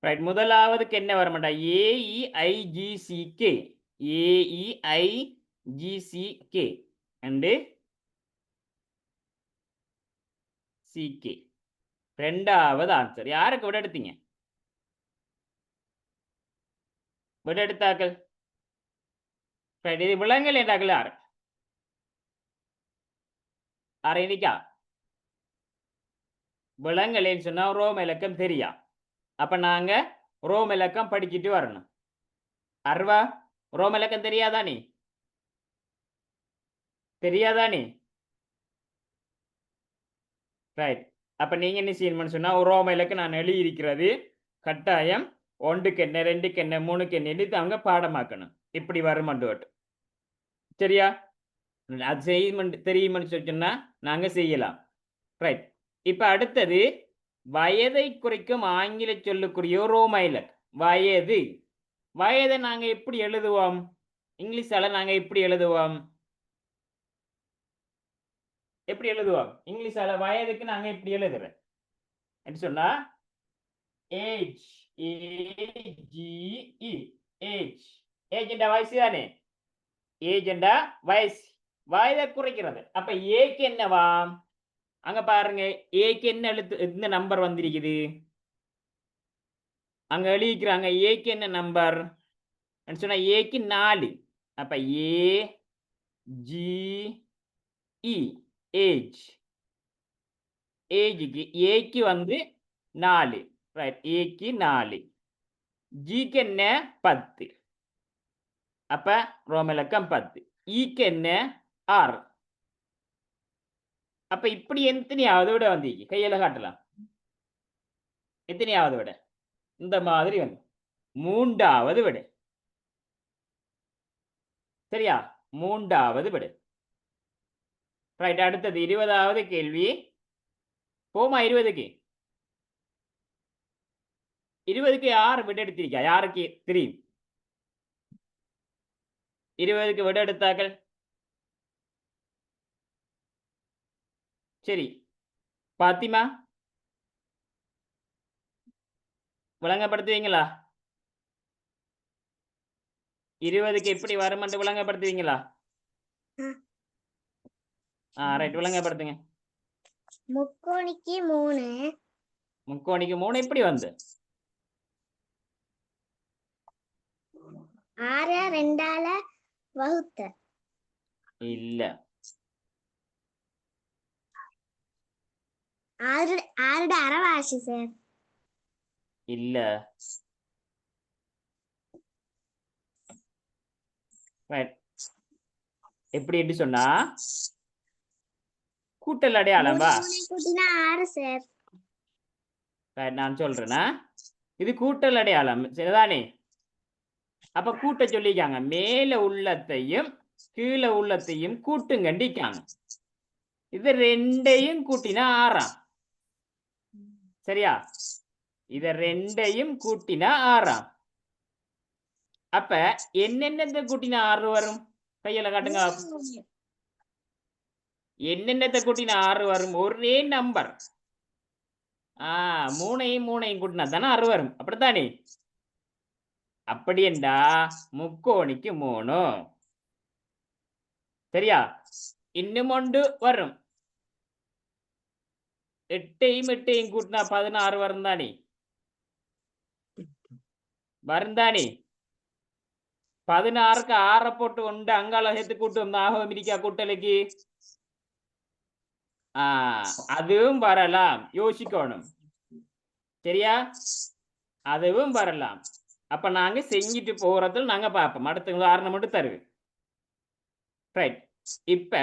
Right, முதலாவதுக்கு என்ன வர மாட்டா? AEIGCK, AEIGCK and CK. ரெண்டாவது ஆன்சர். யாருக்கு விட எடுத்தீங்க? விட எடுத்தாக்கள். ரைட், இது விலங்கல் என்றாக்கள் யாரு? இருக்கா? விலங்கல்னு சொன்னா ரோம் இலக்கம் தெரியா? அப்ப நாங்க ரோம் இலக்கம் படிச்சுட்டு வரணும். அர்வா, ரோம் இலக்கம் தெரியாதானே? தெரியாதானே? ரைட். அப்ப நீங்க என்ன செய்யணும்னு சொன்னா, ரோம் இலக்கம் நான் எழுதி இருக்கிறது கட்டாயம் 1க்கு என்ன, 2க்கு என்ன, 3க்கு என்ன எடுத்து அவங்க பாடமாக்கணும். இப்படி வருமாண்டு. சரியா? அது செய்ய தெரியுமென்னு சொன்னா நாங்க செய்யலாம். ரைட். இப்ப அடுத்தது வயதை குறிக்கும் ஆங்கில சொல்லுக்குரிய ரோம இலக்கம். வயது. வயதை நாங்க எப்படி எழுதுவோம்? இங்கிலீஷால நாங்க எப்படி எழுதுவோம்? எப்படி எழுதுவோம்? இங்கிலீஷால வயதுக்கு நாங்க எப்படி எழுதுறோம்? என்று சொன்னா ஏஜ், AGE, ஏஜ். ஏஜ் என்ற வயசு தானே? ஏஜ் என்ற வயசு. வயதை குறைக்கிறது. அப்ப ஏக்கு என்னவாம்? அங்க பாருங்க, ஏக்கு என்ன எழுத்து, என்ன நம்பர் வந்திருக்குது? அங்க எழுதிக்கிறாங்க ஏக்கு என்ன நம்பர் சொன்னா ஏக்கு 4. அப்ப AGE, ஏஜ். ஏஜுக்கு ஏக்கு வந்து 4. ரைட், ஏக்கு 4. ஜிக்கு என்ன 10. அப்ப ரோமிலக்கம் 10. ஈக்கு என்ன 6. அப்ப இப்படி எத்தனையாவது விட வந்தீங்க? கையில காட்டலாம். எத்தனையாவது விட? இந்த மாதிரி வந்து 3வது விட. சரியா? 3வது விட. ரைட், அடுத்தது 20வது கேள்வி. போமா 20க்கு? 20க்கு யார் விட எடுத்திருக்கா? யாருக்கு தெரியும்? 20க்கு விட எடுத்தாக்கள்? சரி, பாத்திமா விளங்கப்படுத்துவீங்களா? 20க்கு எப்படி வரும் என்று விளங்கப்படுத்துவீங்களா? ரைட், விளங்கப்படுத்துங்க. முக்கோணிக்கு 3. முக்கோணிக்கு 3 எப்படி வந்து? 6 2ஆல வகுத்த. இல்ல. 6 அரைவாசி சார். இல்ல. ரைட், எப்படி என்று சொன்னா கூட்டல் அடையாளம் வா. கூட்டினா 6 சார். ரைட், நான் சொல்றேன்னா இது கூட்டல் அடையாளம் சரிதானே? அப்ப கூட்ட சொல்லிக்காங்க, மேல உள்ளத்தையும் கீழே உள்ளத்தையும் கூட்டுங்கண்டிக்காங்க. இது ரெண்டையும் கூட்டினா 6. சரியா? இத ரெண்டையும் கூட்டினா 6. அப்ப என்னென்னத்தை கூட்டினா 6 வரும்? கையில காட்டுங்க. என்னென்னத்தை கூட்டினா 6 வரும்? ஒரே நம்பர். 3ஐயும் கூட்டினா தானே 6 வரும். அப்படித்தானே? அப்படி என்றா முக்கோணிக்கு 3. சரியா? இன்னும் ஒன்று வரும். 8ஐயும் கூட்டினா 16 வரும் தானே? வரும் தானே? 16க்கு 6 போட்டு உண்டு அங்கால சேர்த்து கூட்டு ஆகும் இருக்கா கூட்டலுக்கு? அதுவும் வரலாம், யோசிக்கணும். சரியா? அதுவும் வரலாம். அப்ப நாங்க செஞ்சிட்டு போறதுல நாங்க பார்ப்போம். அடுத்த உதாரணம் மட்டும் தருவேன். ரைட், இப்ப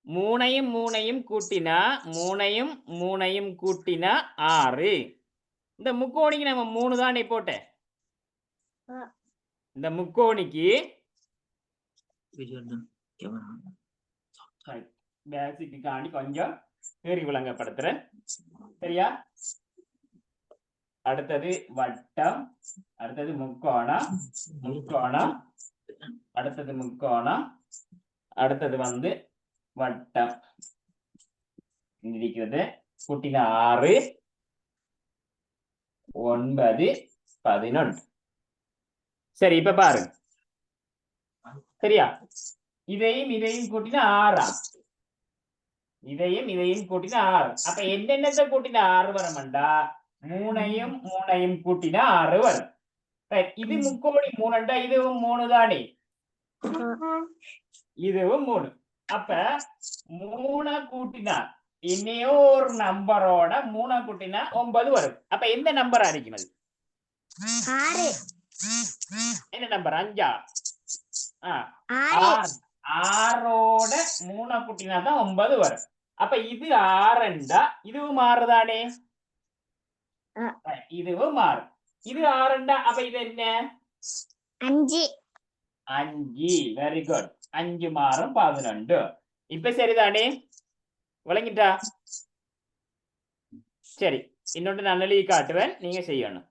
3ஐயும் கூட்டினா 3ஐயும் கூட்டினா 6. இந்த முக்கோணிக்கு நம்ம 3 தானே போட்டேன். இந்த முக்கோணிக்கு பேசிக்கு காண்டி கொஞ்சம் தேறி விளங்கப்படுத்துறேன். சரியா? அடுத்தது வட்டம், அடுத்தது முக்கோணம், முக்கோணம், அடுத்தது முக்கோணம், அடுத்தது வந்து வட்டம் இருக்கிறது. கூட்டினா 6, 9 11. சரி இப்ப பாருங்க சரியா இதையும் கூட்டினா 6 இதையும் கூட்டினா 6 அப்ப என்னென்னத்தை கூட்டினா 6 வரும்டா 3ஐயும் கூட்டினா 6 வரும் இது முக்கோணி 3 இதுவும் 3 தானே இதுவும் 3 அப்ப 3 கூட்டினா இன்னையோ ஒரு நம்பரோட 3 கூட்டினா 9 வரும் அப்ப எந்த நம்பர் அடிக்கும் அது என்ன நம்பர் 5 6ஓட 3 கூட்டினா தான் 9 வரும் அப்ப இது 6 இதுவும் 6 தானே இதுவும் 6 இது 6 அப்ப இது என்ன 5 வெரி குட் 5 மாறும் 12 இப்ப சரிதானே விளங்கிட்டா சரி இன்னொன்று நான் எழுதி காட்டுவேன் நீங்க செய்யணும்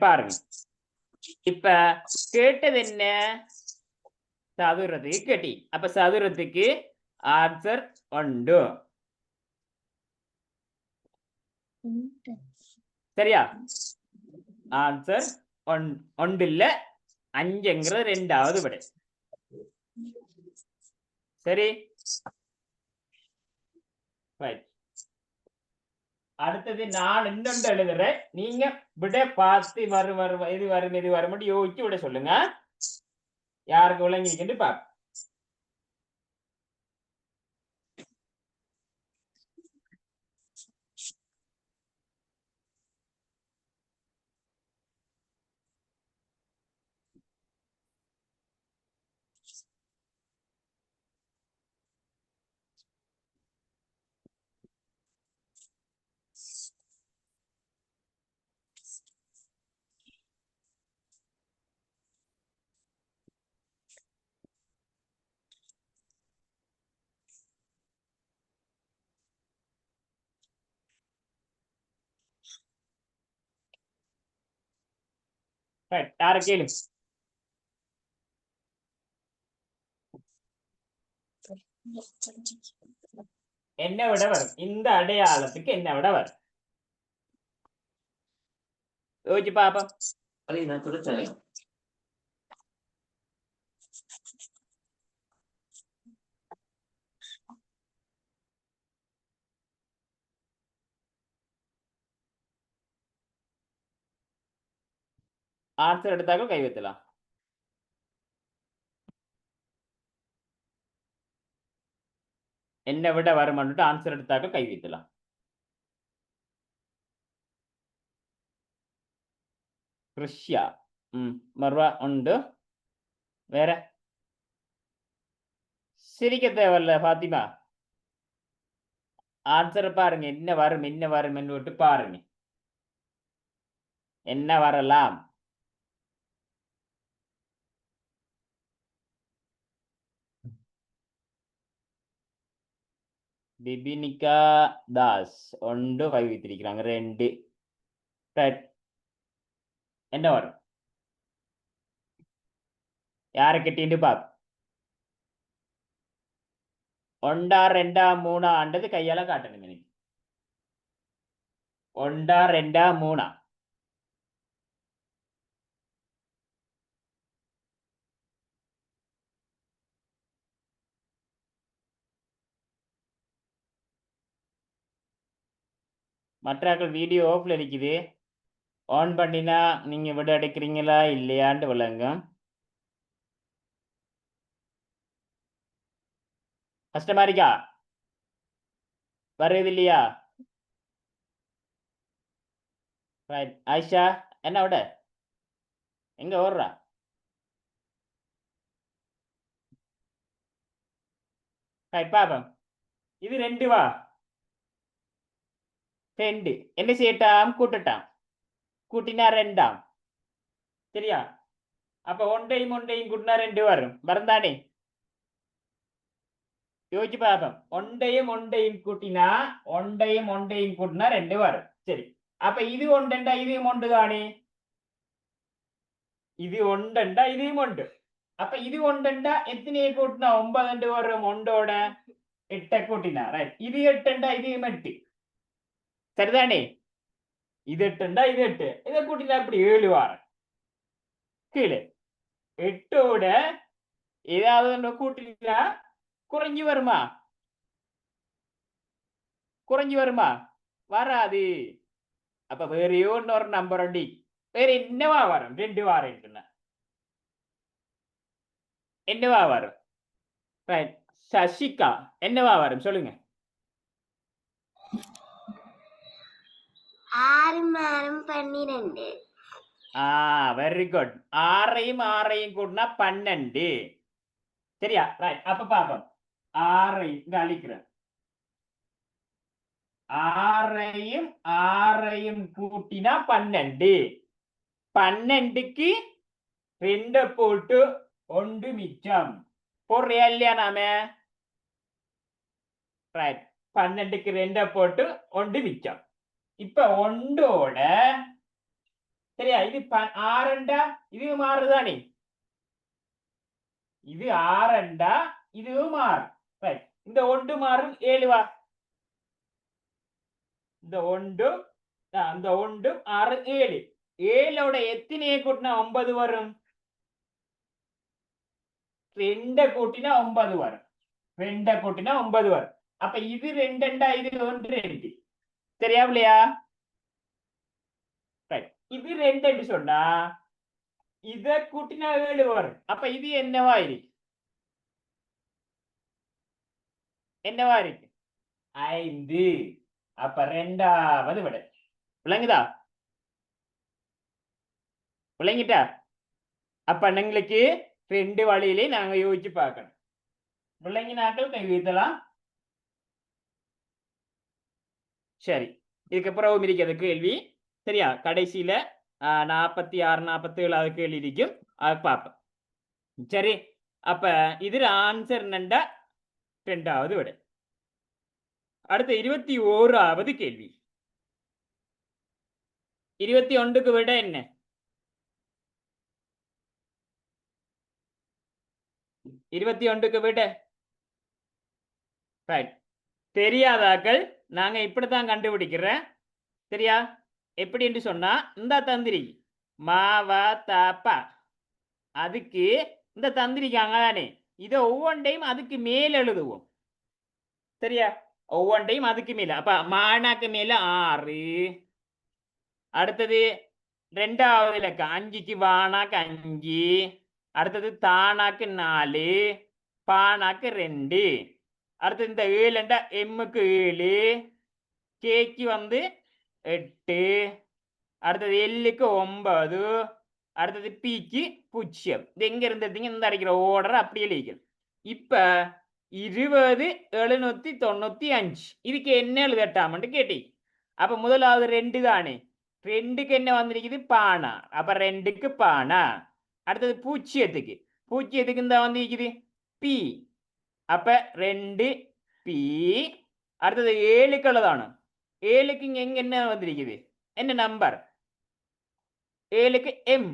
பாருங்க இப்ப கேட்டது என்ன சதுரத்துக்கு கேட்டி அப்ப சதுரத்துக்கு ஆன்சர் 1 சரியா ஆன்சர் 1 இல்ல 5ங்கிறது ரெண்டாவது விடை சரி அடுத்தது நான் இன்னொன்று எழுதுறேன் நீங்க விட பார்த்து இது வரும் யோசிச்சு விட சொல்லுங்க யாருக்கு விளங்கிருக்குன்னு பாப்போம் யார கேளு என்ன விட வரும் இந்த அடையாளத்துக்கு என்ன விட வரும் யோசிச்சு பாப்போம் ஆன்சர் எடுத்தாக்க கை வைக்கலாம் என்ன விட வருமானு ஆன்சர் எடுத்தாக்க கை வைக்கலாம் கிருஷ்யா மறுவா உண்டு வேற சிரிக்க தேவையில்ல பாத்திமா ஆன்சர் பாருங்க என்ன வரும் விட்டு பாருங்க என்ன வரலாம் பிபினிகா தாஸ் 1 கை வைத்திருக்கிறாங்க 2 என்ன வரும் யாரை கட்டிட்டு பாப் 1 2 3 ஆண்டது கையால காட்டணும் எனக்கு 1 2 3 மற்றாக்கள் வீடியோ ஆஃப்ல இருக்குது ஆன் பண்ணினா நீங்க விட அடைக்கிறீங்களா இல்லையான்னு விளங்க கஷ்டமா இருக்கா வருது இல்லையா ஆயிஷா என்ன விட எங்க ஓடுறா பாப்போம் இது 2 வா 2 என்ன செய்யட்டாம் கூட்டட்டாம் கூட்டினா 2 சரியா அப்ப 1ஐயும் கூட்டினா 2 வரும் வரந்தானே யோசிச்சு பாப்போம் 1ஐயும் கூட்டினா 2 வரும் சரி அப்ப இது 1 இதையும் 1 தானே இது 1 இதையும் 1 அப்ப இது 1 எத்தனையை கூட்டினா 9 வரும் 1ஓட 8 கூட்டினா ரைட் இது 8 இதையும் 8 சரிதானே இது 8 இது 8 இதை கூட்டினா இப்படி 7 வாரம் கீழே 8ஓட ஏதாவது ஒன்று கூட்டினா குறைஞ்சி வருமா வராது அப்ப வேறையோ இன்னொரு நம்பர் உண்டு வேற என்னவா வரும் 2 வாரம் இருக்குன்னா என்னவா வரும் ரைட் சசிகா என்னவா வரும் சொல்லுங்க 6 × 12 வெரி குட் 6ஐயும் கூட்டினா 12 சரியா ரைட் அப்ப பாப்போம் 6ஐயும் இங்க அழிக்கிறேன் 6ஐயும் கூட்டினா 12 12க்கு 2 போட்டு 1 மிச்சம் போடுறியா இல்லையா நாம ரைட் 12க்கு 2 போட்டு 1 மிச்சம் இப்ப 1ஓட சரியா இது 6 இது மாறுதானே இது 6 இதுவும் மாறும் ரைட் இந்த 1 மாறும் 7 வா இந்த 1 அந்த 1 6 7 7ஓட எத்தனையை கூட்டினா 9 வரும் 2 கூட்டினா 9 வரும் 2 கூட்டினா 9 வரும் அப்ப இது 2 இது 1 2 சரியா இல்லையா இது 2 சொன்னா இத கூட்டினா 7 வரும் அப்ப இது என்னவா இருக்கு 5 அப்ப 2வது விடை விளங்கிட்டா அப்ப எங்களுக்கு 2 வழியிலே நாங்க யோசிச்சு பார்க்கணும் விளங்கினாக்கள் கை வைத்தலாம் சரி இதுக்கப்புறம் இருக்கிறது கேள்வி சரியா கடைசியில 46 47 கேள்வி இருக்கும் அது பார்ப்போம் சரி அப்ப இதுல ஆன்சர் நண்டா 2வது விடை அடுத்த 21வது கேள்வி 21க்கு விட என்ன 21க்கு விட ரைட் தெரியாதாக்கள் நாங்க இப்படித்தான் கண்டுபிடிக்கிறேன் சரியா எப்படி என்று சொன்னா இந்த தந்திரி மாவா தாப்பா அதுக்கு இந்த தந்திரிக்காங்க தானே இதை ஒவ்வொன்றையும் அதுக்கு மேல் எழுதுவோம் சரியா ஒவ்வொன்றையும் அதுக்கு மேல அப்ப மானாக்கு மேல 6 அடுத்தது 2வது இலக்கம் 5க்கு வானாக்கு 5 அடுத்தது தானாக்கு 4 பானாக்கு 2 அடுத்தது இந்த 7 எம்முக்கு 7 கேக்கு வந்து 8 அடுத்தது எல்லுக்கு 9 அடுத்தது பிக்கு 0 இது எங்க இருந்ததுங்க இந்த அடிக்கிற ஓர்டர் அப்படியே எழுதிக்கணும் இப்ப 20,795 இதுக்கு என்ன எழுதட்டாமட்டு கேட்டீங்க அப்ப முதலாவது 2 தானே 2க்கு என்ன வந்திருக்குது பானா அப்ப 2க்கு பானா அடுத்தது 0க்கு இந்த வந்திருக்குது பி அப்ப 2 பி அடுத்தது 7க்கு எழுதானு 7க்கு இங்க என்ன வந்திருக்குது என்ன நம்பர் 7க்கு எம்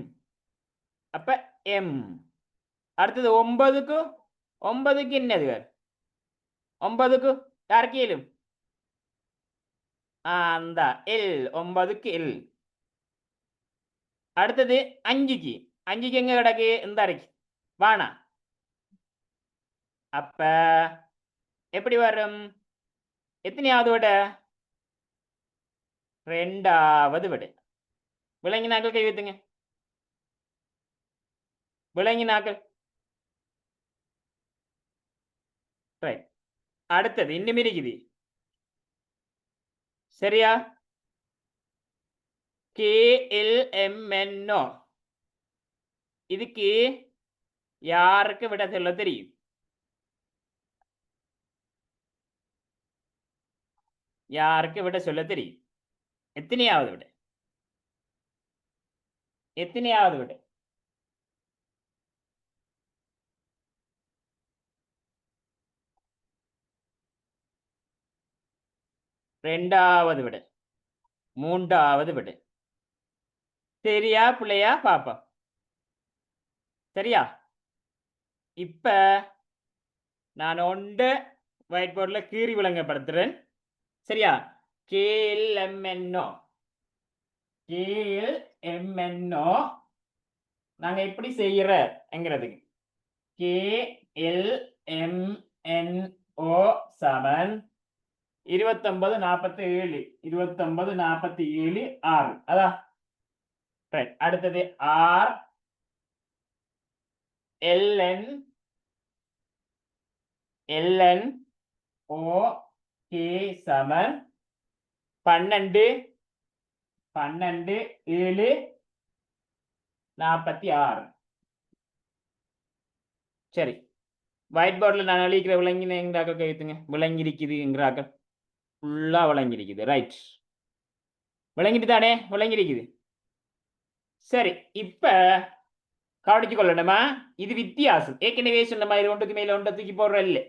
அப்ப எம் அடுத்தது 9க்கு என்னது 9க்கு யாருக்கு ஏழும் அந்த எல் 9க்கு எல் அடுத்தது 5க்கு எங்க கிடக்கு இந்த அரைக்கு வானா அப்ப எப்படி வரும் எத்தனையாவது விட 2வது விட விளங்கினாக்கள் கை வைத்துங்க விளங்கினாக்கள் ரைட் அடுத்தது இன்னும் இருக்குது சரியா KLMNO இதுக்கு யாருக்கு விட சொல்ல தெரியும் யாருக்கு விட சொல்ல தெரியும் எத்தனையாவது விட 2வது விட 3வது விட சரியா பிள்ளையா பாப்பா சரியா இப்ப நான் ஒயிட் போர்டில் கீறி விளங்கப்படுத்துறேன் சரியா KLMNO KLMNO நாங்க எப்படி செய்யறங்கிறதுக்கு KLMNO சமன் 2947 2947 6 அதான் ரைட். அடுத்தது R LN LNO K சமன் 12 12 7 46. சரி, ஒயிட் போர்டில் நான் அழிக்கிற விளங்கினாக்க கைத்துங்க. விளங்கிருக்குதுங்கிறாக்க ஃபுல்லா விளங்கிருக்குது. ரைட், விளங்கிட்டு தானே? விளங்கிருக்குது. சரி, இப்ப கவனிச்சு கொள்ளணுமா? இது வித்தியாசம். ஏற்கனவே சொன்ன மாதிரி ஒன்றுக்கு மேல ஒன்றை தூக்கி போடுற இல்லை.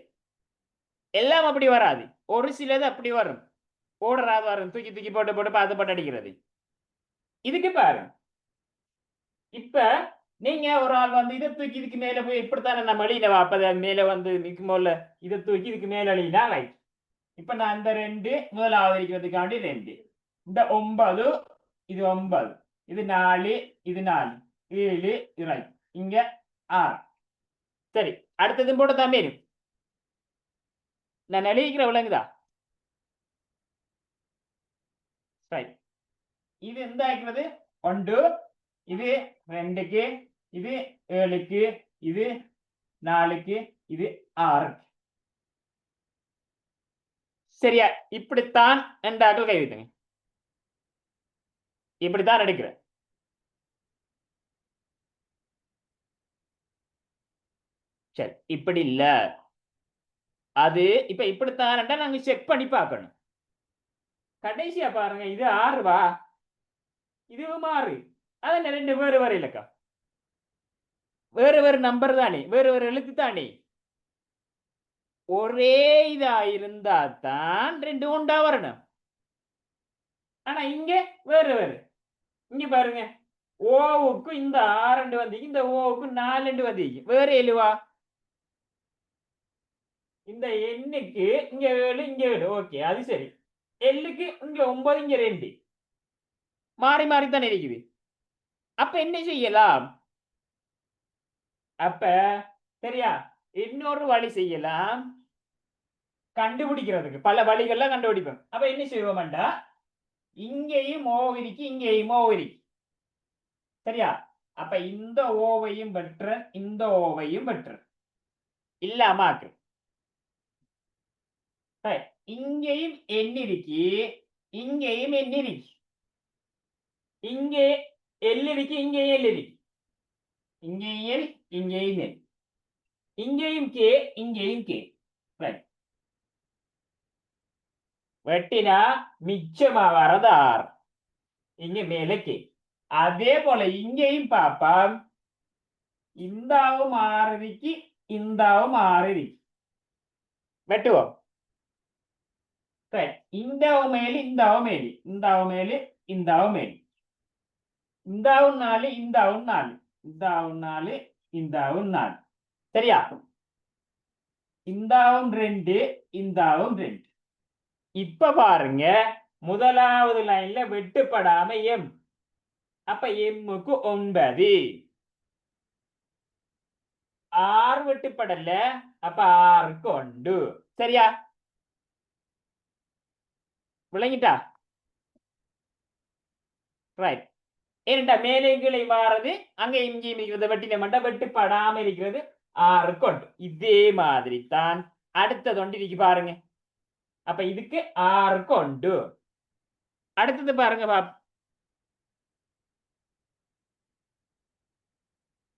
எல்லாம் அப்படி வராது. ஒரு சிலது அப்படி வரும். ஓடுறாது வரும். தூக்கி தூக்கி போட்டு போட்டு பார்த்து போட்டு அடிக்கிறது. இதுக்கு பாருங்க, இப்ப நீங்க ஒரு ஆள் வந்து இதை தூக்கி இதுக்கு மேல போய் இப்படித்தானே நம்ம அழியினவா? அப்ப மேல வந்து நிற்கும் போல இதை தூக்கி இதுக்கு மேல அழியினா ரைட். இப்ப நான் இந்த 2 முதலாவது இருக்கிறதுக்காண்டி 2, இந்த 9 இது 9, இது 4 இது 4 7 இது ரைட். இங்க 6. சரி, அடுத்தது போட்டு தான் மேலும் நான் எழுதிக்கிற விளங்குதா? ரைட். இது எந்த ஆகிறது? 1, இது 2க்கு, இது 7க்கு, இது 4க்கு, இது 6க்கு. சரியா? இப்படித்தான் என்றாக்கள் கைவிட்டுங்க. இப்படித்தான் எடுக்கிறேன். சரி, இப்படி இல்ல. அது இப்ப இப்படித்தான் நாங்க செக் பண்ணி பார்க்கணும். கடைசியா பாருங்க, இது 6வா, இதுவும் 6. அது 2 வேறு வேறு இலக்கம், வேறு வேறு நம்பர் தானே, வேறு வேறு எழுத்து தானே. ஒரே இதா இருந்தா தான் 2 உண்டா வரணும். ஆனா இங்க வேறு வேறு. இங்க பாருங்க, ஓவுக்கு இந்த 6 வந்தீங்க, இந்த ஓவுக்கு 4 வந்தீங்க. வேறு எழுவா? இந்த எண்ணுக்கு இங்க 7 இங்க 7. ஓகே, அது சரி. எல்லுக்கு இங்க 9 இங்க 2 மாறி மாறித்தான் இருக்குது. அப்ப என்ன செய்யலாம்? அப்ப சரியா, இன்னொரு வழி செய்யலாம் கண்டுபிடிக்கிறதுக்கு. பல வழிகள்ல கண்டுபிடிப்போம். அப்ப என்ன செய்வோம்டா, இங்கேயும் ஓவிரிக்கு இங்கேயும் ஓவிரிக்கு. சரியா? அப்ப இந்த ஓவையும் பெற்ற இந்த ஓவையும் பெற்ற இல்லாம ஆக்கு. இங்கேயும் எண்ணிருக்கு, இங்கேயும் எண்ணிருக்கு. இங்கே எல் இருக்கு, இங்கேயும் எல் இருக்கு. இங்கேயும் எல், இங்கேயும் எல். இங்கேயும் கே, இங்கேயும் கே. வெட்டினா மிச்சமா வரது 6. இங்க மேல கே. அதே போல இங்கேயும் பாப்போம், இந்தாவும் 6 இருக்கு, இந்தாவும் 6 இருக்கு. வெட்டுவோம். இந்தாவும் மேலு, இந்தாவும் மேலு, இந்தாவும் மேலு, இந்தாவும் மேலு, இந்தாவும் 4, இந்தாவும் 4, இந்தாவும் 4, இந்தாவும் 4. சரியா? இந்தாவும் 2, இந்தாவும் 2. இப்ப பாருங்க, முதலாவது லைன்ல வெட்டுப்படாம எம். அப்ப எம்முக்கு 9. 6 வெட்டுப்படல, அப்ப 6க்கு 1. சரியா? விளங்கிட்டா? ரைட். ஏனண்டா மேலே கீழே மாறது, அங்க இங்கேயும் இருக்கிறத வெட்டின மட்டும் வெட்டுப்படாம இருக்கிறது 6க்கு 1. இதே மாதிரி தான் அடுத்தது ஒன்று இருக்கு பாருங்க. அப்ப இதுக்கு 6க்கு 1. அடுத்தது பாருங்க பாப்,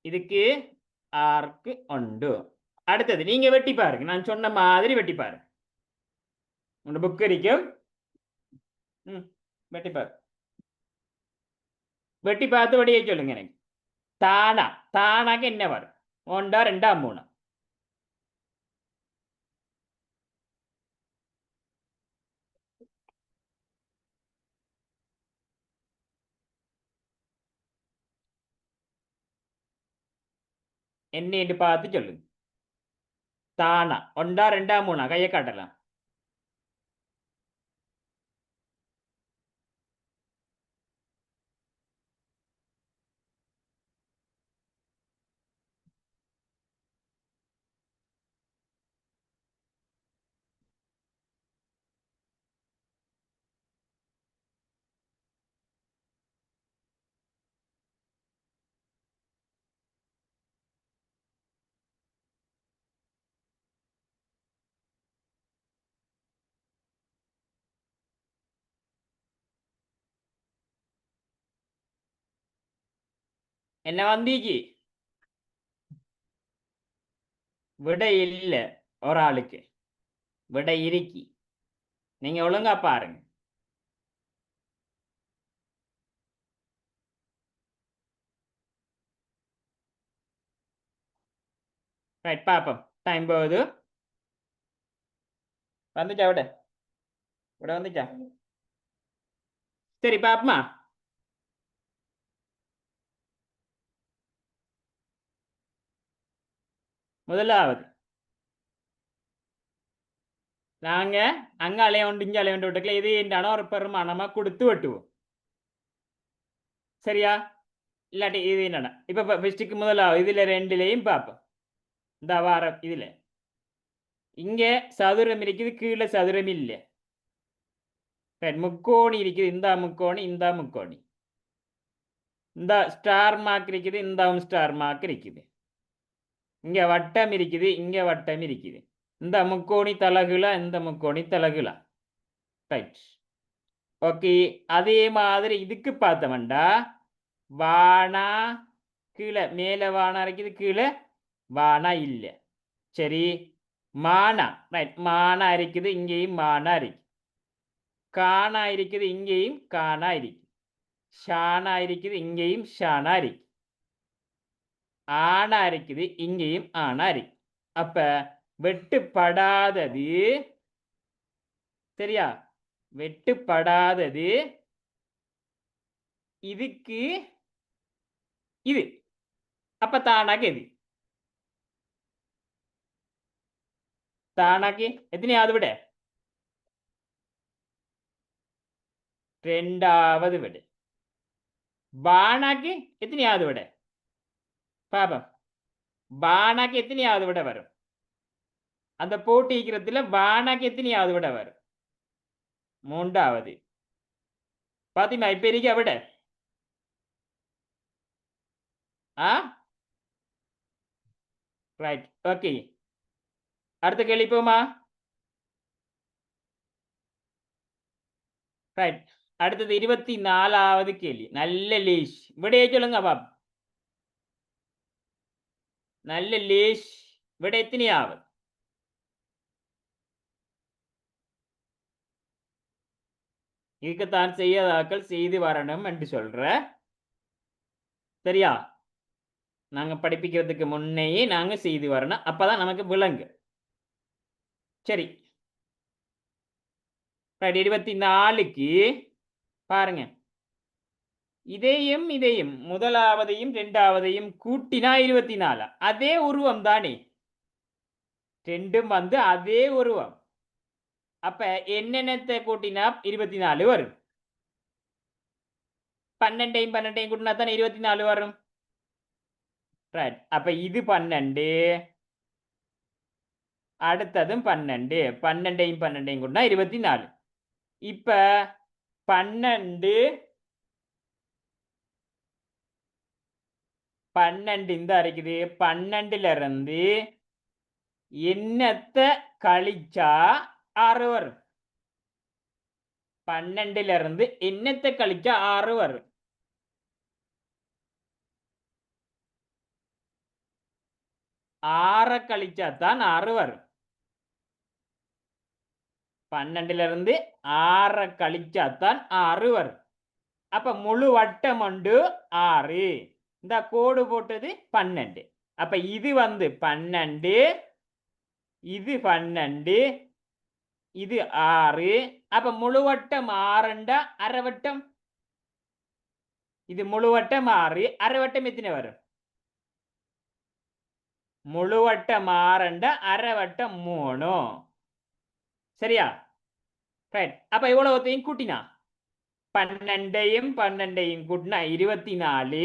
இதுக்கு 6க்கு 1. அடுத்தது நீங்க வெட்டி பாருங்க, நான் சொன்ன மாதிரி வெட்டி பாருங்க. உங்க புக் இருக்கும், வெட்டி பாரு. வெட்டி பார்த்து வடியை சொல்லுங்க எனக்கு. தானா, தானாக்கு என்ன வரும்? 1, 2, 3. என்னன்னு பார்த்து சொல்லுங்க. தானா 1, 2, 3 கையை காட்டலாம். என்ன வந்தீக்கு விடை இல்ல ஒரு ஆளுக்கு விடை இருக்கி நீங்க ஒழுங்கா பாருங்க ரைட் பாப்போம் டைம் போகுது வந்துச்சா விட விட வந்துச்சா சரி பாப்பமா முதலாவது நாங்க அங்க அலையோண்டு இங்க அலையோண்டு விட்டுக்கல இது என்னன்னா ஒரு பெருமானமா கொடுத்து வெட்டுவோம் சரியா இல்லாட்டி இது என்னன்னா இப்ப ஃபர்ஸ்ட்டுக்கு முதலாவது இதுல ரெண்டுலையும் பார்ப்போம் இந்த வாரம் இதுல இங்க சதுரம் இருக்குது கீழே சதுரம் இல்லை முக்கோணி இருக்குது இந்த முக்கோணி இந்த ஸ்டார் மார்க் இருக்குது இந்த ஸ்டார் மார்க் இருக்குது இங்க வட்டம் இருக்குது இங்க வட்டம் இருக்குது இந்த முக்கோணி தலகுலா இந்த முக்கோணி தலகுலா ரைட் ஓகே அதே மாதிரி இதுக்கு பார்த்தோம்டா வானா கீழே மேலே வானா இருக்குது கீழே வானா இல்லை சரி மானா ரைட் மானா இருக்குது இங்கேயும் மானா இருக்கு காணா இருக்குது இங்கேயும் காணா இருக்கு ஷானா இருக்குது இங்கேயும் ஷானா இருக்கு ஆனா இருக்குது இங்கேயும் ஆனா இருக்கு அப்ப வெட்டுப்படாதது சரியா வெட்டுப்படாதது இதுக்கு இது அப்ப தானாக்கு எது தானாக்கு எத்தனையாவது விட ரெண்டாவது விட பானாக்கு எத்தனையாவது விட பாப்போம் பானாக்கு எத்தனையாவது விட வரும் அந்த போட்டிக்கிறதுல பானாக்கு எத்தனையாவது விட வரும் மூன்றாவது பாத்திமா இப்ப இருக்க விட ரைட் ஓகே அடுத்த கேள்வி போமா ரைட் அடுத்தது 24வது கேள்வி நல்ல லேஷ் விடைய சொல்லுங்க பாப் நல்ல லேஷ் விட எத்தனையாவது இதுக்குத்தான் செய்யாதாக்கள் செய்து வரணும் என்று சொல்ற சரியா நாங்க படிப்பிக்கிறதுக்கு முன்னையே நாங்க செய்து வரணும் அப்பதான் நமக்கு விளங்கு சரி 24க்கு பாருங்க இதையும் முதலாவதையும் இரண்டாவதையும் கூட்டினா 24 அதே உருவம் தானே ரெண்டும் வந்து அதே உருவம் அப்ப என்னென்னத்தை கூட்டினா 24 வரும் 12 கூட்டினா தானே 24 வரும் ரைட் அப்ப இது 12 அடுத்ததும் 12 கூட்டினா 24 இப்ப 12 இந்த இருக்குது 12ல இருந்து என்னத்தை கழிச்சா 6 வரும் 12ல இருந்து என்னத்தை கழிச்சா 6 வரும் 6 கழிச்சாதான் 6 வரும் 12ல இருந்து 6 கழிச்சாதான் 6 வரும் அப்ப முழு வட்டம் உண்டு 6 இந்த கோடு போட்டது 12 அப்ப இது வந்து 12 இது 12 இது 6 அப்ப முழுவட்டம் 6 அரைவட்டம் இது முழுவட்டம் 6 அரைவட்டம் எத்தனை வரும் முழுவட்டம் 6 அரைவட்டம் 3 சரியா ரைட் அப்ப இவ்வளவுத்தையும் கூட்டினா 12 கூட்டினா 24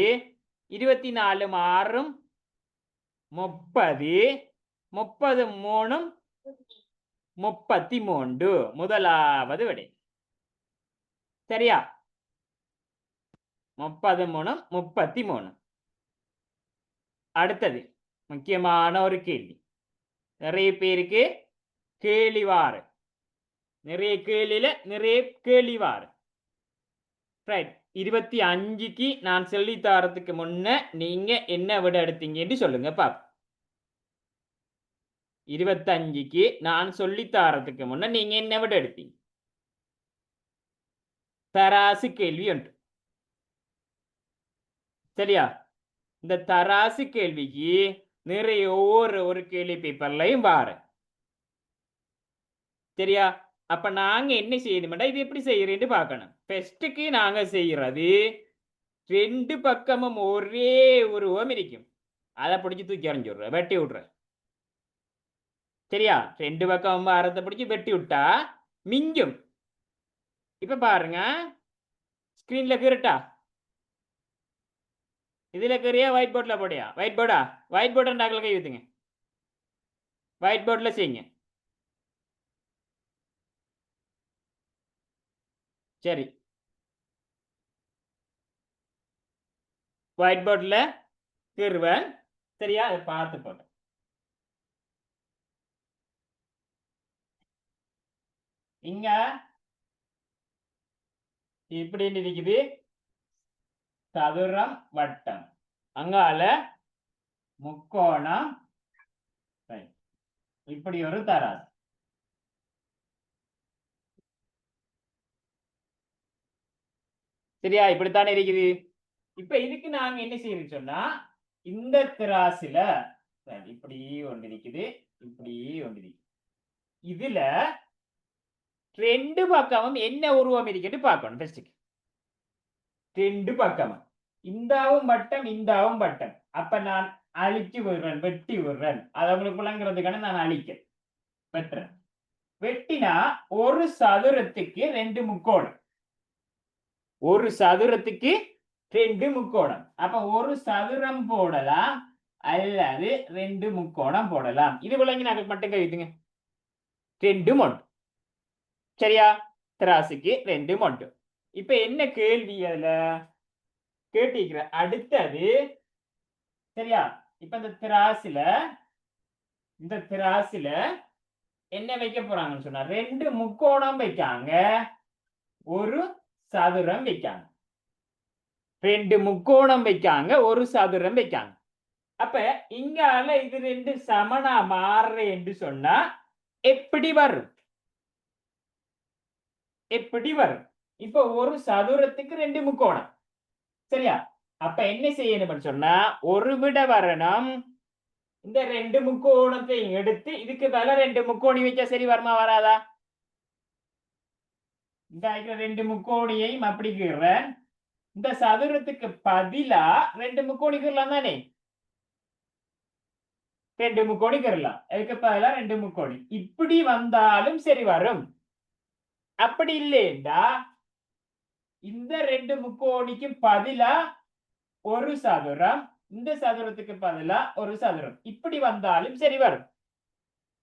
24 6 30 30 3 33 முதலாவது விடை சரியா 33 33 அடுத்தது முக்கியமான ஒரு கேள்வி நிறைய பேருக்கு கேள்விவாறு நிறைய கேள்வியில நிறைய கேள்விவாறு ரைட் 25க்கு நான் சொல்லித்தாரத்துக்கு முன்ன நீங்க என்ன விட எடுத்தீங்கன்னு சொல்லுங்க பாப். 25க்கு நான் சொல்லித்தாரத்துக்கு முன்ன நீங்க என்ன விட எடுத்தீங்க? தராசு கேள்வி உண்டு. சரியா? இந்த தராசு கேள்விக்கு நிறைய ஒரு கேள்வி பேப்பர்லையும் பாரு. சரியா? அப்ப நாங்க என்ன செய்யணும்டா, இது எப்படி செய்யறேன்னு பார்க்கணும். ஃபர்ஸ்ட்டுக்கு நாங்க செய்யறது 2 பக்கமும் ஒரே உருவம் இருக்கும். அதை பிடிச்சி தூக்கி எறிஞ்சுடுற, வெட்டி விடுற. சரியா? 2 பக்கமும் அறத்தை பிடிச்சி வெட்டி விட்டா மிஞ்சும். இப்ப பாருங்க, ஸ்கிரீன்ல கீறட்டா? இதுல கீறியா ஒயிட் போர்ட்ல போடியா? ஒயிட் போர்டா? ஒயிட் போர்டு டாக்ல கை ஊத்துங்க. ஒயிட் போர்ட்ல செய்யுங்க. சரி, ஒயிட் போர்ட்ல கீறுவேன். சரியா? அதை பார்த்து போட்டேன். இங்க இப்படின்னு இருக்குது சதுரம் வட்டம், அங்கால முக்கோணம், இப்படி ஒரு தராசு. சரியா? இப்படித்தானே இருக்குது. இப்ப இதுக்கு நாங்க என்ன செய்யணும் சொன்னா, இந்த திராசுல இப்படி ஒன்று இருக்குது, இப்படி ஒன்று இருக்குது. இதுல 2 பக்கமும் என்ன உருவம் இருக்குன்னு பார்க்கணும். ஃபர்ஸ்ட்டுக்கு 2 பக்கமும் இந்தாவும் வட்டம், இந்தாவும் வட்டம். அப்ப நான் அழிச்சு விடுறேன், வெட்டி விடுறேன். அது உங்களுக்கு விளங்குறதுக்கான நான் அழிக்க வெட்டுறேன். வெட்டினா ஒரு சதுரத்துக்கு 2 முக்கோணம். ஒரு சதுரத்துக்கு 2 முக்கோணம். அப்ப ஒரு சதுரம் போடலாம் அல்லது 2 முக்கோணம் போடலாம். இது விளங்கினாக்க மட்டும் கழித்துங்க. 2 மொட்டு. சரியா? திராசுக்கு 2 மொட்டு. இப்ப என்ன கேள்வி அதுல கேட்டிருக்கிற? அடுத்தது சரியா? இப்ப இந்த திராசுல என்ன வைக்க போறாங்கன்னு சொன்னா, 2 முக்கோணம் வைக்காங்க, ஒரு சதுரம் வைக்காங்க. 2 முக்கோணம் வைக்காங்க, ஒரு சதுரம் வைக்காங்க. அப்ப இங்கால இது 2 சமனா மாறுறேன்னு சொன்னா எப்படி வரும்? எப்படி வரும்? இப்ப ஒரு சதுரத்துக்கு 2 முக்கோணம். சரியா? அப்ப என்ன செய்யணும்னு சொன்னா, ஒரு விட வரணும். இந்த 2 முக்கோணத்தை எடுத்து இதுக்கு மேல 2 முக்கோணி வச்சா சரி வருமா வராதா? இந்த 2 முக்கோணியையும் அப்படி கீறேன். இந்த சதுரத்துக்கு பதிலா 2 முக்கோணி கீறலாம் தானே? 2 முக்கோணி கீறலாம். அதுக்கு பதிலா 2 முக்கோணி இப்படி வந்தாலும் சரி வரும். அப்படி இல்லையா இந்த 2 முக்கோணிக்கு பதிலா ஒரு சதுரம், இந்த சதுரத்துக்கு பதிலா ஒரு சதுரம், இப்படி வந்தாலும் சரி வரும்.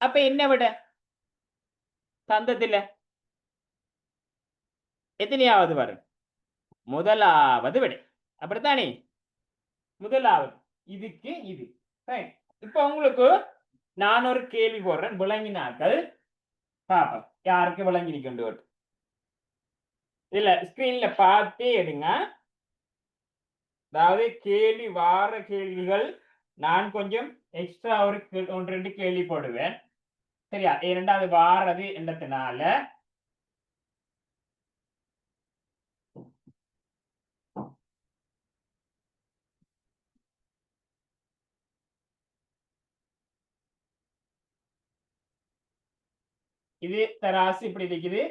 அப்ப என்ன விட தந்தத்துல எத்தனையாவது வரும்? முதலாவது விட. அப்படித்தானே? முதலாவது இதுக்கு இது. இப்ப உங்களுக்கு நான் ஒரு கேள்வி போடுறேன், விளங்கினாக்கள் பாப்போம் யாருக்கு விளங்கிருக்கொண்டு. இல்ல ஸ்கிரீன்ல பார்த்தே எடுங்க. அதாவது கேள்வி வார கேள்விகள் நான் கொஞ்சம் எக்ஸ்ட்ரா ஒரு 1-2 கேள்வி போடுவேன். சரியா? இரண்டாவது வாரது என்றதுனால இது தராசு இப்படி இருக்குது,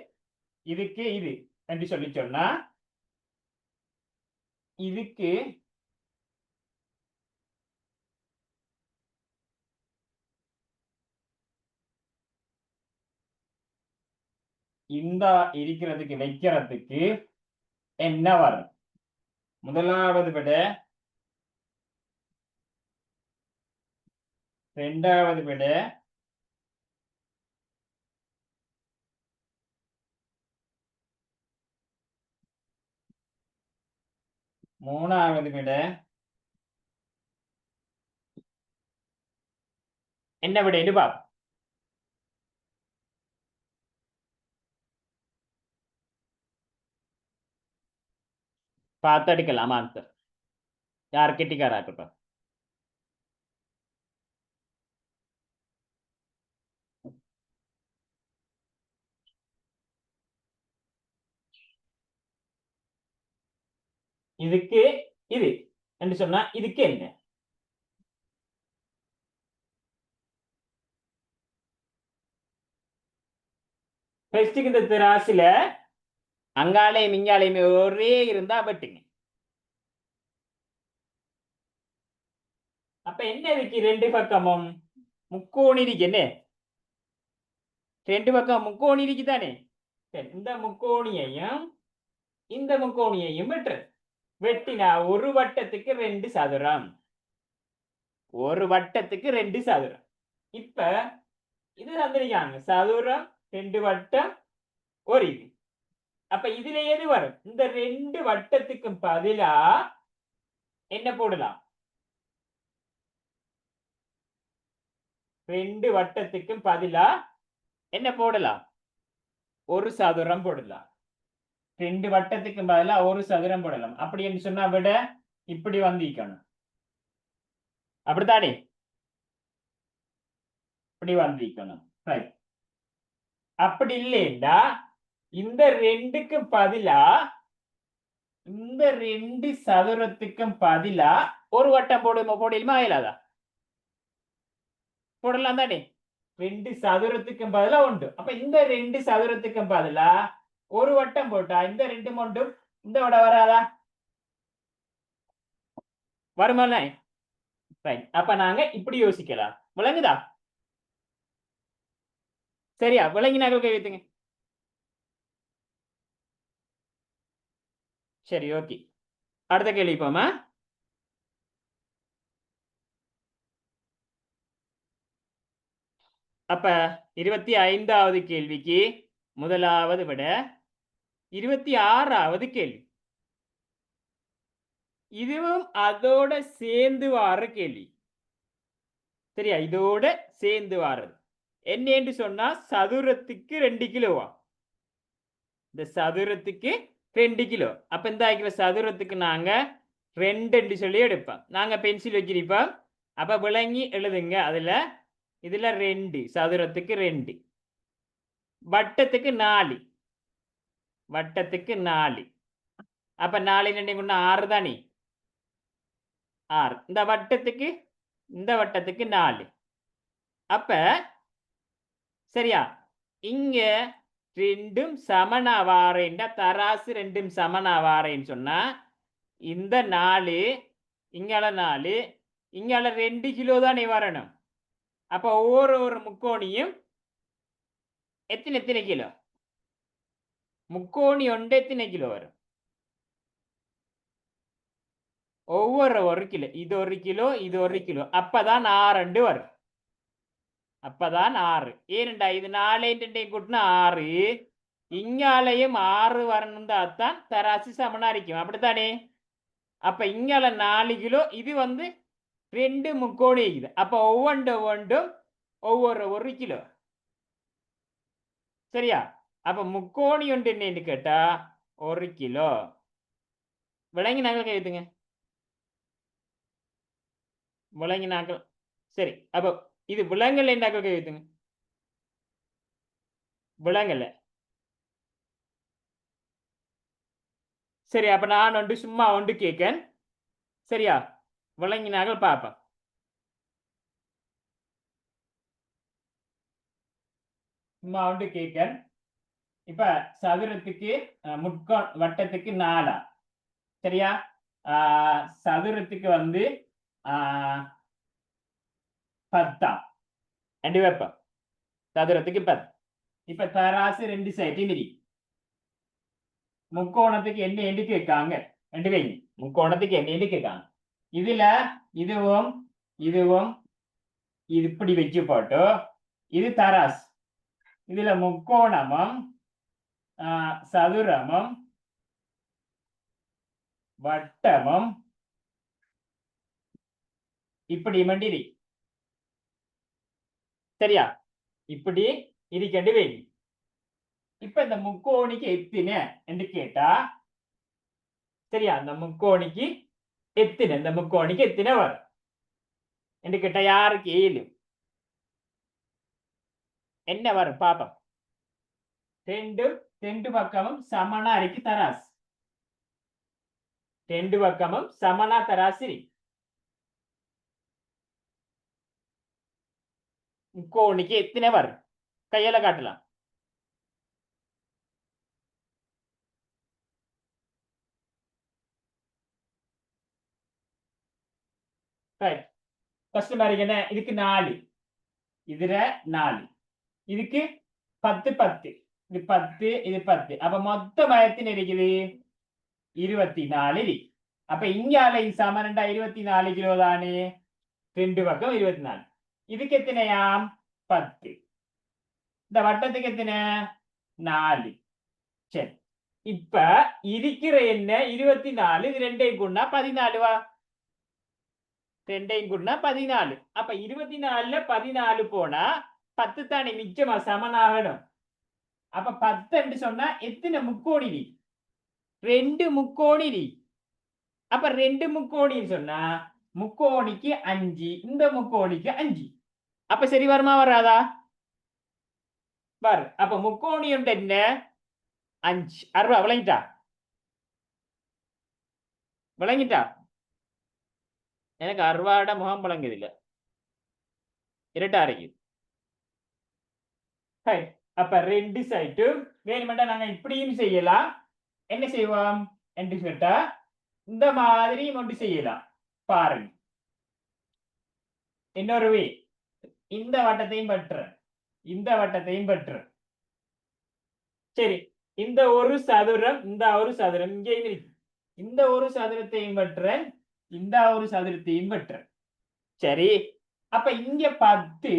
இதுக்கு இது என்று சொல்லி சொன்னா இதுக்கு இந்த இருக்கிறதுக்கு வைக்கிறதுக்கு என்ன வரும்? முதலாவது விட, இரண்டாவது விட, மூணாவது விட என்ன விட பாப்போம். பார்த்தெடுக்கலாம் ஆன்சர். யார் கெட்டிக்காராக்கட்டும். இதுக்கு இது என்று சொன்னா இதுக்கு என்ன? ஃபர்ஸ்ட்டுக்கு இந்த திராசுல அங்காலையும் இங்காலையுமே ஒரே இருந்தா வெட்டுங்க. அப்ப என்ன இருக்கு ரெண்டு பக்கமும் முக்கோணி இருக்கு. என்ன ரெண்டு பக்கம் முக்கோணி இருக்குதானே? சரி, இந்த முக்கோணியையும் இந்த முக்கோணியையும் வெட்டு. வெட்டினா ஒரு வட்டத்துக்கு 2 சதுரம். ஒரு வட்டத்துக்கு 2 சதுரம். இப்ப இது தந்திருக்காங்க சதுரம் 2 வட்டம் ஒரு இது. அப்ப இதுல எது வரும்? இந்த 2 வட்டத்துக்கும் பதிலா என்ன போடலாம்? 2 வட்டத்துக்கும் பதிலா என்ன போடலாம்? ஒரு சதுரம் போடலாம். 2 வட்டத்துக்கும் பதிலா ஒரு சதுரம் போடலாம். அப்படின்னு சொன்னா விட இப்படி வந்திக்கணும். அப்படித்தானே? இப்படி வந்திக்கணும். ரைட். அப்படி இல்லைண்டா இந்த 2க்கும் பதிலா இந்த 2 சதுரத்துக்கும் பதிலா ஒரு வட்டம் போடுமா இல்லாதா? போடலாம் தானே? 2 சதுரத்துக்கும் பதிலா உண்டு. அப்ப இந்த 2 சதுரத்துக்கும் பதிலா ஒரு வட்டம் போட்டா இந்த 2 ஒன்றும் இந்த விட வராதா? வருமானே? ரைட். அப்ப நாங்க இப்படி யோசிக்கலாம். விளங்குதா? சரியா? விளங்கினாக்கள் கை வைத்துங்க. சரி, ஓகே. அடுத்த கேள்வி போமா. அப்ப 25வது கேள்விக்கு முதலாவது விட 26வது கேள்வி. இதுவும் அதோட சேர்ந்து வார கேள்வி. சரியா? இதோட சேர்ந்து வாரது என்னன்னு சொன்னா சதுரத்துக்கு 2 கிலோவா? இந்த சதுரத்துக்கு 2 கிலோ. அப்ப இந்த ஆக்கிற சதுரத்துக்கு நாங்க 2 சொல்லி எடுப்போம். நாங்க பென்சில் வச்சிருப்போம். அப்ப விளங்கி எழுதுங்க. இதுல 2 சதுரத்துக்கு 2, வட்டத்துக்கு 4, வட்டத்துக்கு 4. அப்ப 4 2 6 தானே? 6. இந்த வட்டத்துக்கு 4. அப்ப சரியா? இங்க 2ம் சமனா வாரேன்டா தராசு 2ம் சமனா வாரேன்னு சொன்னா இந்த 4 இங்கால 4 இங்கால 2 கிலோ தானே வரணும். அப்ப ஒவ்வொரு முக்கோணியும் எத்தனை கிலோ? முக்கோணி ஒன்று எத்தனை கிலோ வரும்? ஒவ்வொரு 1 கிலோ. இது 1 கிலோ, இது 1 கிலோ. அப்பதான் 6 வரும். அப்பதான் 6. ஏனண்டா இது 4 கூட்டினா 6. இங்காலையும் 6 வரணும் தான் தராசு சமனா இருக்கும். அப்படித்தானே? அப்ப இங்கால 4 கிலோ, இது 2 முக்கோணி இருக்குது. அப்ப ஒவ்வொன்றும் ஒவ்வொரு 1 கிலோ. சரியா? அப்ப முக்கோணி ஒன்று என்னன்னு கேட்டா 1 கிலோ. விளங்கி நாங்கள் கைத்துங்க. விளங்கி நாங்கள். சரி, அப்ப இது விலங்கல் என்றாக்கள் கைத்துங்க. விலங்கல்ல. சரி, அப்ப நான் சும்மா கேட்கேன். சரியா? விளங்கினார்கள் பார்ப்போம். சும்மா கேட்கேன். இப்ப சதுரத்துக்கு வட்டத்துக்கு 4. சரியா? சதுரத்துக்கு 10 ரெண்டு வைப்போம். சதுரத்துக்கு 10. இப்ப தராசு 2 சைட்டையும் இருக்கு. முக்கோணத்துக்கு என்ன என்று கேட்காங்க. 2 வைங்க. முக்கோணத்துக்கு என்ன என்று கேட்காங்க. இதுல இதுவும் இதுவும் இது இப்படி வச்சு போட்டு இது தராசு. இதுல முக்கோணமும் சதுரமும் வட்டமும் இப்படி மண்டிரி. சரியா? இப்படி இருக்கண்டு வைங்க. இப்ப இந்த முக்கோணிக்கு எத்தனை என்று கேட்டா சரியா? இந்த முக்கோணிக்கு எத்தனை வரும் என்று கேட்டா யாருக்கு 7 என்ன வரும் பாப்போம். ரெண்டு பக்கமும் சமனா இருக்கு தராசு. ரெண்டு பக்கமும் சமனா தராசு முக்கோணிக்கு எத்தனை வரும் கையால காட்டலாம். ஃபர்ஸ்ட் மாதிரி என்ன இதுக்கு 4 இதுல 4 இதுக்கு 10 10 இது 10 இது 10 அப்ப மொத்த பயத்தின் இருக்குது 24 இருக்கு. அப்ப இங்கால இது சமனண்டா 24 கிலோ தானே. ரெண்டு பக்கம் 24 இதுக்கு எத்தனையாம் 10 இந்த வட்டத்துக்கு எத்தனை 4. சரி இப்ப இருக்கிற என்ன 24 இது ரெண்டையும் கூடனா 14 வா. ரெண்டையும் கூடனா 14. அப்ப 24ல 14 போனா 10 தானே மிச்சமா சமனாகணும். அப்ப 10 சொன்னா எத்தனை முக்கோணி நீ 2 முக்கோணி நீ. அப்ப 2 முக்கோணி சொன்னா முக்கோணிக்கு 5 இந்த முக்கோணிக்கு 5 அப்ப சரி வருமா வராதா வரும். அப்ப முக்கோணி உண்டு என்ன 5 6 விளங்கிட்டா எனக்கு 6 முகம் விளங்குது இல்ல இரட்டா இருக்கு. அப்ப ரெண்டு சைட்டும் வேணுமெண்டா நாங்க இப்படியும் செய்யலாம். என்ன செய்வோம் என்று கேட்டா இந்த மாதிரி ஒன்று செய்யலாம் பாருங்க. இன்னொரு வே இந்த வட்டத்தையும் பற்று சரி. இந்த ஒரு சதுரம் இங்கே இருக்கு. இந்த ஒரு சதுரத்தையும் பற்ற இந்த ஒரு சதுரத்தையும் பற்ற சரி. அப்ப இங்க 10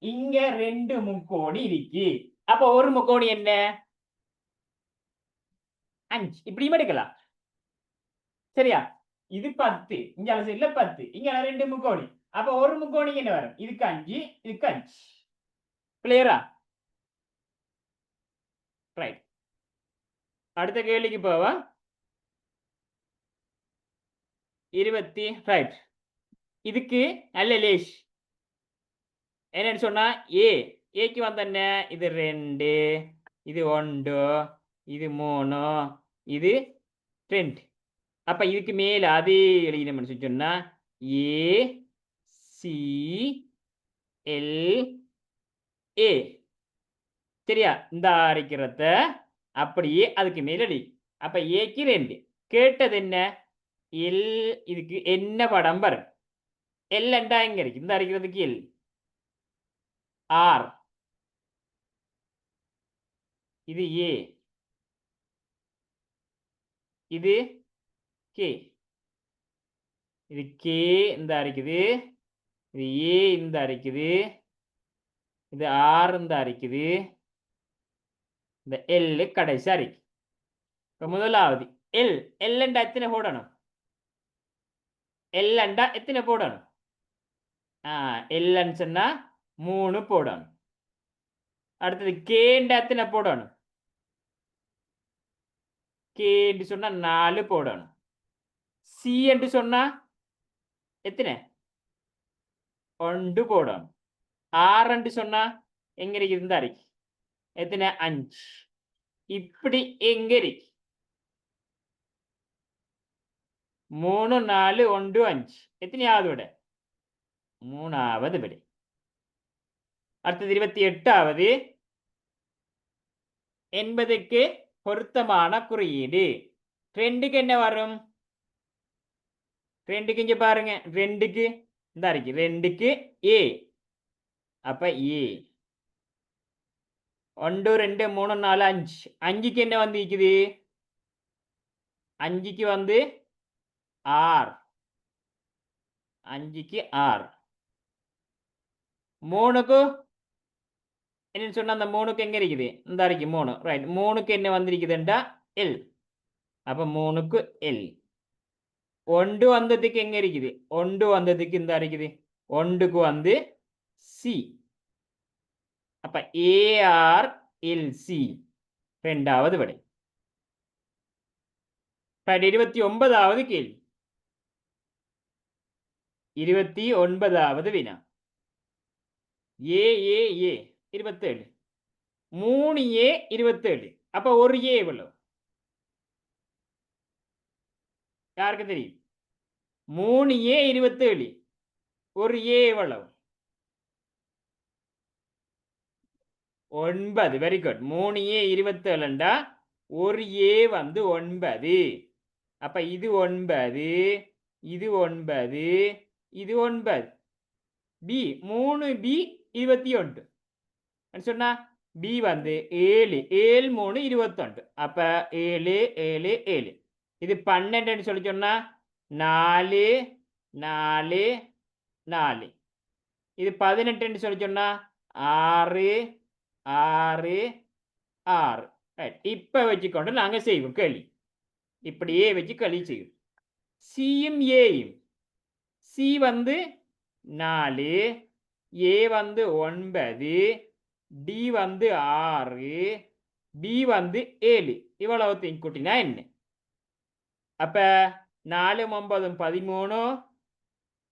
இங்க 2 முக்கோணி இருக்கு. அப்ப ஒரு முக்கோணி என்ன 5 இப்படியும் எடுக்கலாம் சரியா. இது 10 இங்க இல்ல 10 இங்க 2 முக்கோணி. அப்ப ஒரு முக்கோணி என்ன வரும் இதுக்கு 5 இதுக்கு 5 கிளியரா. ரைட் அடுத்த கேள்விக்கு போவா 20 ரைட். இதுக்கு நல்ல லேஷ் என்னன்னு சொன்னா ஏக்கு வந்த என்ன இது 2 இது 1 இது 3 இது 2. அப்ப இதுக்கு மேல அதே எழுதினோம்னு சொன்னா ACLA சரியா. இந்த அரைக்கிறத அப்படியே அதுக்கு மேல எழுதி. அப்ப ஏக்கு 2 கேட்டது என்ன எல் இதுக்கு என்ன படம் வரும் எல் என்றா எங்க இருக்கு இந்த அரைக்கிறதுக்கு எல் ஆர் இது ஏ இது கே இது கே இந்த அரைக்குது இது ஏ இந்த அரைக்குது இது ஆர் இந்த அரைக்குது இந்த எல் கடைசி அரைக்கு. இப்ப முதலாவது எல் எல்லண்டா எத்தனை போடணும் எல்லண்டா எத்தனை போடணும் எல்ன்னு சொன்னா 3 போடணும். அடுத்தது கேண்டா எத்தனை போடணும் கே என்று சொன்னா 4 போடணும். சி என்று சொன்னா எத்தனை 1 போடணும். ஆர் என்று சொன்னா எங்க இருக்கு இந்த அரைக்கு எத்தனை 5 இப்படி எங்க இருக்கு 3 4 1 5 எத்தனையாவது விட 3வது விடை. அடுத்தது 28வது 80க்கு பொருத்தமான குறியீடு 2க்கு என்ன வரும் 2க்கு இங்க பாருங்க 2க்கு இந்த இருக்கு 2க்கு ஏ அப்ப ஏ 1 2 3 4 5 5க்கு என்ன வந்திருக்குது 5க்கு வந்து ஆர் 5க்கு ஆர் 3க்கு என்னன்னு சொன்னா அந்த 3க்கு எங்க இருக்குது இந்த இருக்கு 3 ரைட் 3க்கு என்ன வந்திருக்குதுண்டா எல் அப்ப 3க்கு எல் 1 வந்ததுக்கு எங்க இருக்குது 1 வந்ததுக்கு இந்த இருக்குது 1க்கு வந்து சி அப்ப ARLC 2வது விடை. 29வது கேள்வி. 29வது வினா. ஏ 27. 3A 27. அப்ப ஒரு ஏ எவ்வளவு? யாருக்கு தெரியும்? 3A 27. ஒரு ஏ எவ்வளவு? 9. Very good. 3A 27ண்டா ஒரு ஏ வந்து 9. அப்ப இது 9, இது 9, இது 9. பி 3B 21 சொன்னா பி வந்து 7 7 3 21. அப்ப 7 7 7. இது 12 சொல்லி சொன்னா 4 4 4. இது 18 சொல்லி சொன்னா 6 6 6. இப்ப வச்சுக்கொண்டு நாங்க செய்வோம் கேள்வி. இப்படியே வச்சு கேள்வி செய்வோம். சியும் ஏயும். சி வந்து 4, ஏ வந்து 9, டி வந்து 6, பி வந்து 7. இவ்வளவுத்தையும் கூட்டினா என்ன? அப்ப 4 9 13,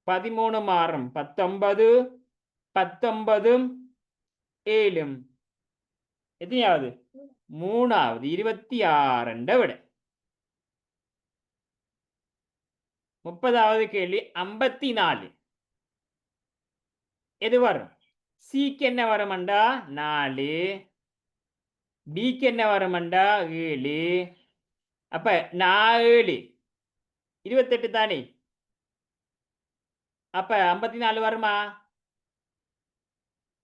13 6 19, 19 7 எத்தனையாவது? 3வது 26 விட. 30வது கேள்வி 54. எது வரும்? சிக்கு என்ன வருமண்டா 4, பிக்கு என்ன வருமண்டா 7. அப்ப 4 28 தானே. அப்ப 54 வருமா?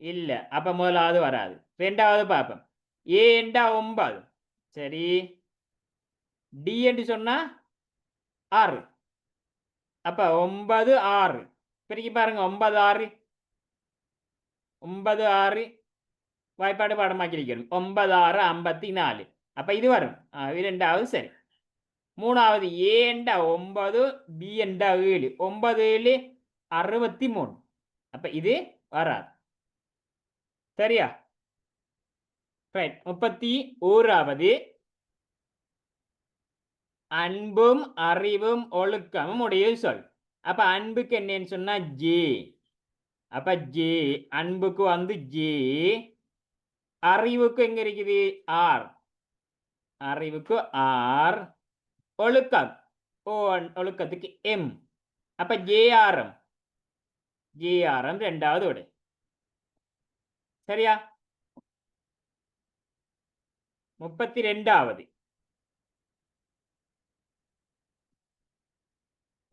இல்ல. அப்ப முதலாவது வராது. ரெண்டாவது பார்ப்போம். ஏ என்றா 9. சரி. டி என்று சொன்னா 6. அப்ப 9 6. பெருக்கி பாருங்க. 9 6 9 6 வாய்ப்பாடு பாடமாக்கியிருக்கணும். 9 6 54. அப்ப இது வரும். இது ரெண்டாவது சரி. மூணாவது ஏ என்றா 9, பி என்றா 7. 9 7 63. அப்ப இது வராது. சரியா? ரைட். 31வது அன்பும் அறிவும் ஒழுக்கமும் உடைய சொல். அப்ப அன்புக்கு என்னன்னு சொன்னா ஜே. அப்ப ஜே அன்புக்கு வந்து ஜே. அறிவுக்கு எங்க இருக்குது? ஆர். அறிவுக்கு ஆர். ஒழுக்கம் ஒழுக்கத்துக்கு எம். அப்ப ஜேஆர்எம். ஜேஆர்எம் ரெண்டாவது விடை. சரியா? 32வது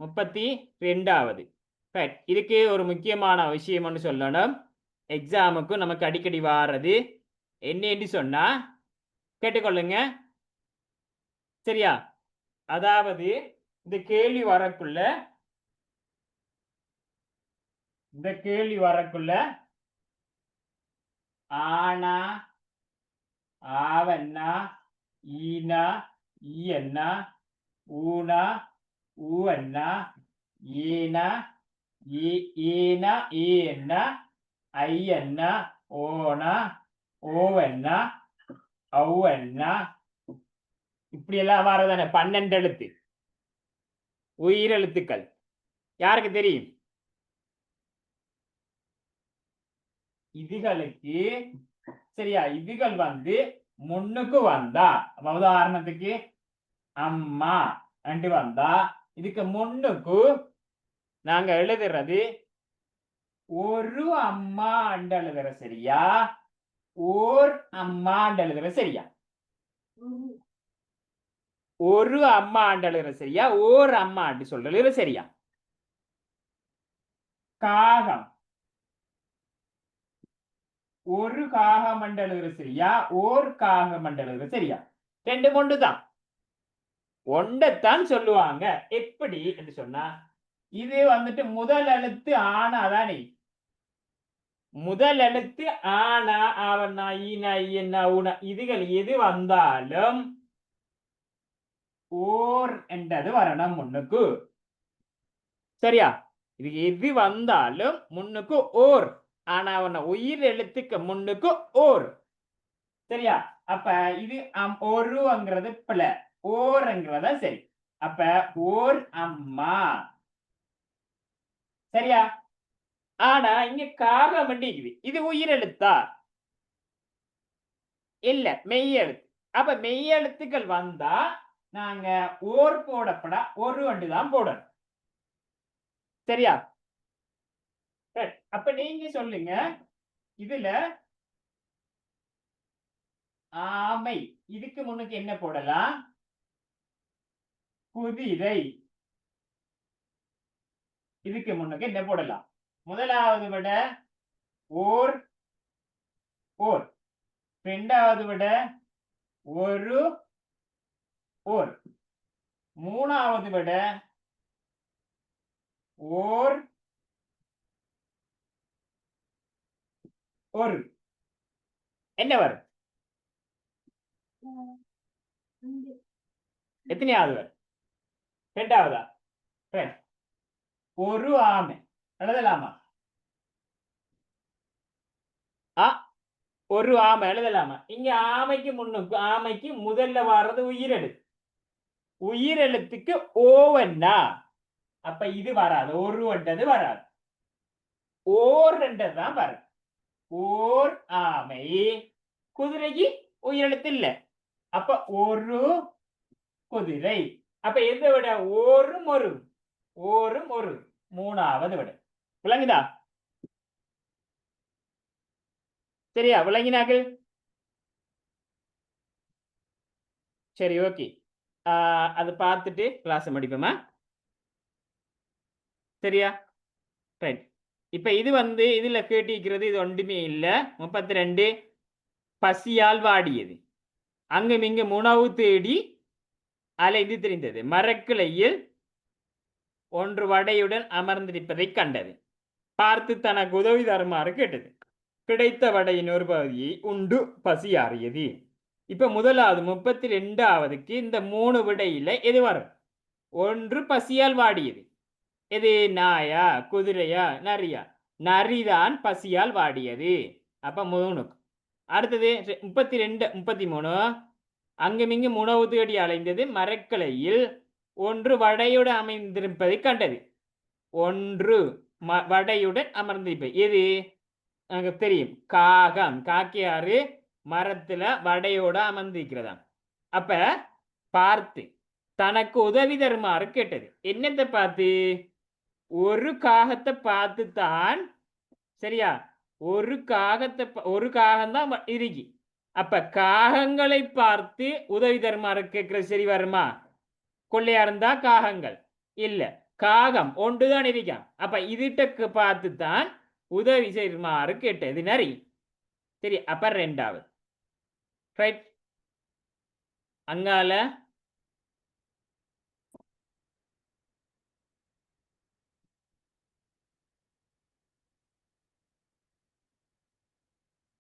32வது. ரைட். இதுக்கு ஒரு முக்கியமான விஷயம் ஒன்று சொல்லணும். எக்ஸாமுக்கு நமக்கு அடிக்கடி வாரது என்னன்னு சொன்னா கேட்டுக்கொள்ளுங்க. சரியா? அதாவது இந்த கேள்வி வரக்குள்ள ஆனா ஆவண்ணா ஈனா ஈயண்ணா ஊனா ஊவண்ணா ஏனா ஏனா ஏன்னா ஐயண்ணா ஓனா ஓவண்ணா ஔவண்ணா இப்படி எல்லாம் வரதானே 12 எழுத்து உயிரெழுத்துக்கள். யாருக்கு தெரியும்? இதுகளுக்கு சரியா? இதுகள் வந்து முன்னுக்கு வந்தா உதாரணத்துக்கு அம்மா என்று வந்தா இதுக்கு முன்னுக்கு நாங்க எழுதுறது ஒரு அம்மா என்று எழுதுற சரியா? ஓர் அம்மா என்று எழுதுற சரியா? ஒரு அம்மா என்று எழுதுற சரியா? ஓர் அம்மா என்று சொல்றது சரியா? காகம் ஒரு காகம் என்று எழுதுற சரியா? ஓர் காகம் என்று எழுதுற சரியா? ரெண்டு ஒன்று தான். ஒண்டைத்தான் சொல்லுவாங்க. எப்படி என்று சொன்னா இது வந்துட்டு முதல் எழுத்து ஆனா தானே. முதல் எழுத்து ஆனா ஆவண்ணா ஈனா ஈயண்ணா ஊனா இதுகள் எது வந்தாலும் ஓர் என்றது வரணும் முன்னுக்கு. சரியா? இது எது வந்தாலும் முன்னுக்கு ஓர். ஆனா உயிர் எழுத்துக்கு முன்னுக்கு ஓர். சரியா? அப்ப இது ஒருங்கிறது பிள்ளை ஓர்ங்கிறதா சரி. அப்ப ஓர் அம்மா. சரியா? ஆனா இங்க காகம் இருக்குது. இது உயிரெழுத்தா? இல்ல, மெய்யெழுத்து. அப்ப மெய்யெழுத்துக்கள் வந்தா நாங்க ஓர் போடப்படா ஒரு வண்டு தான் போடணும். சரியா? அப்ப நீங்க சொல்லுங்க, இதுல ஆமை இதுக்கு முன்னுக்கு என்ன போடலாம்? குதிரை. இதுக்கு முன்னுக்கு என்ன போடலாம்? முதலாவது விட ஓர் ஓர், இரண்டாவது விட ஒரு ஓர், மூணாவது விட ஓர் ஒரு. என்ன வரும்? எத்தனையாவது வரும்? இரண்டாவதா? ஒரு ஆமை எழுதலாமா? ஒரு ஆமை எழுதலாமா? இங்க ஆமைக்கு முன்னுக்கு ஆமைக்கு முதல்ல வர்றது உயிரெழுத்து. உயிரெழுத்துக்கு ஓவன்னா அப்ப இது வராது, ஒரு வண்டது வராது, ஓர் தான் வரும். ஓர் ஆமை. குதிரைக்கு உயிரெழுத்து இல்ல, அப்ப ஒரு குதிரை. அப்ப எதை விட ஓரும் ஒரு, ஓரும் ஒரு, மூணாவது விட. விளங்குதா? சரியா? விளங்கினார்கள்? சரி, ஓகே. அதை பார்த்துட்டு கிளாஸ் முடிப்போமா? சரியா? ரைட். இப்ப இது இதுல கேட்டிருக்கிறது இது ஒன்றுமே இல்லை. 32 பசியால் வாடியது, அங்கும் இங்கும் உணவு தேடி அலைந்து திரிந்தது, மரக்கிளையில் ஒன்று வடையுடன் அமர்ந்திருப்பதை கண்டது, பார்த்து தனக்கு உதவி தருமாறு கேட்டது, கிடைத்த வடையின் ஒரு பகுதியை உண்டு பசியாறியது. இப்ப முதலாவது 32க்கு இந்த 3 விடையில எது வரும்? ஒன்று பசியால் வாடியது. எது? நாயா, குதிரையா, நரியா? நரிதான் பசியால் வாடியது. அப்ப 3. அடுத்தது 32 33 அங்குமிங்கும் உணவு தேடி அலைந்தது, மரக்கிளையில் ஒன்று வடையுடன் அமைந்திருப்பதை கண்டது. ஒன்று வடையுடன் அமர்ந்திருப்பது எது? எனக்கு தெரியும், காகம். காக்கையாறு மரத்துல வடையோட அமர்ந்திருக்கிறதாம். அப்ப பார்த்து தனக்கு உதவி தருமாறு கேட்டது. என்னத்தை பார்த்து? ஒரு காகத்தை பார்த்து தான். சரியா? ஒரு காகம்தான் இருக்கு. அப்ப காகங்களை பார்த்து உதவி தருமாறு கேட்கறது சரி வருமா? கொள்ளையா இருந்தா காகங்கள் இல்ல, காகம் ஒன்றுதான் இருக்கான். அப்ப இதுட்ட பார்த்து தான் உதவி செய்யுமாறு கேட்டது நரி. சரி, அப்ப 2வது. ரைட். அங்கால